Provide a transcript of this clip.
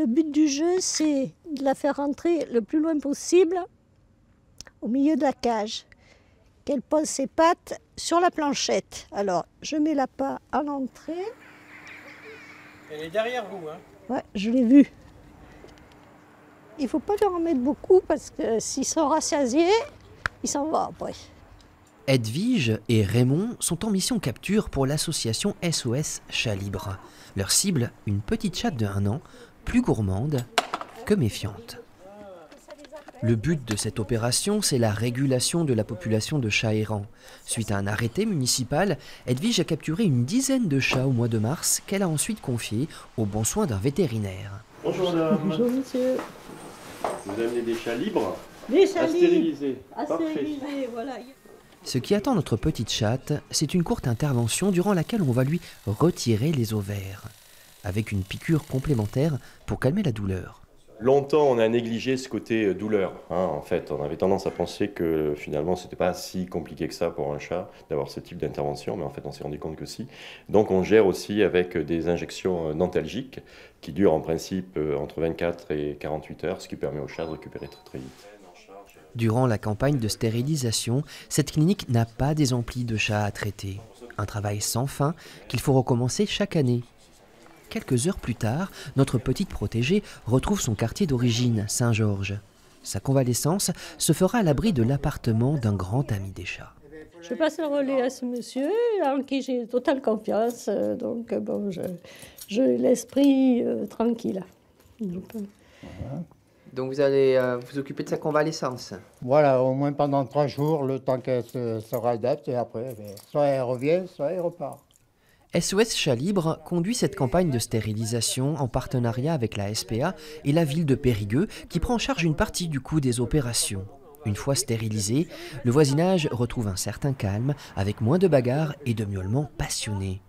Le but du jeu, c'est de la faire rentrer le plus loin possible au milieu de la cage. Qu'elle pose ses pattes sur la planchette. Alors, je mets l'appât à l'entrée. Elle est derrière vous, hein? Ouais, je l'ai vue. Il ne faut pas leur en mettre beaucoup parce que s'ils sont rassasiés, ils s'en vont après. Edwige et Raymond sont en mission capture pour l'association SOS Chat Libre. Leur cible, une petite chatte de 1 an, plus gourmande que méfiante. Le but de cette opération, c'est la régulation de la population de chats errants. Suite à un arrêté municipal, Edwige a capturé une dizaine de chats au mois de mars qu'elle a ensuite confiés aux bons soins d'un vétérinaire. Bonjour madame. Bonjour monsieur. Vous amenez des chats libres Des chats à stériliser. Parfait. voilà. Ce qui attend notre petite chatte, c'est une courte intervention durant laquelle on va lui retirer les ovaires, avec une piqûre complémentaire pour calmer la douleur. Longtemps, on a négligé ce côté douleur. En fait, on avait tendance à penser que finalement, c'était pas si compliqué que ça pour un chat d'avoir ce type d'intervention, mais en fait, on s'est rendu compte que si. Donc, on gère aussi avec des injections dentalgiques qui durent en principe entre 24 et 48 heures, ce qui permet au chat de récupérer très très vite. Durant la campagne de stérilisation, cette clinique n'a pas des amplis de chats à traiter. Un travail sans fin qu'il faut recommencer chaque année. Quelques heures plus tard, notre petite protégée retrouve son quartier d'origine, Saint-Georges. Sa convalescence se fera à l'abri de l'appartement d'un grand ami des chats. Je passe le relais à ce monsieur en qui j'ai totale confiance. Donc bon, j'ai l'esprit tranquille. Donc vous allez vous occuper de sa convalescence. Voilà, au moins pendant 3 jours, le temps qu'elle se réadapte et après, soit elle revient, soit elle repart. SOS Chat Libre conduit cette campagne de stérilisation en partenariat avec la SPA et la ville de Périgueux qui prend en charge une partie du coût des opérations. Une fois stérilisé, le voisinage retrouve un certain calme avec moins de bagarres et de miaulements passionnés.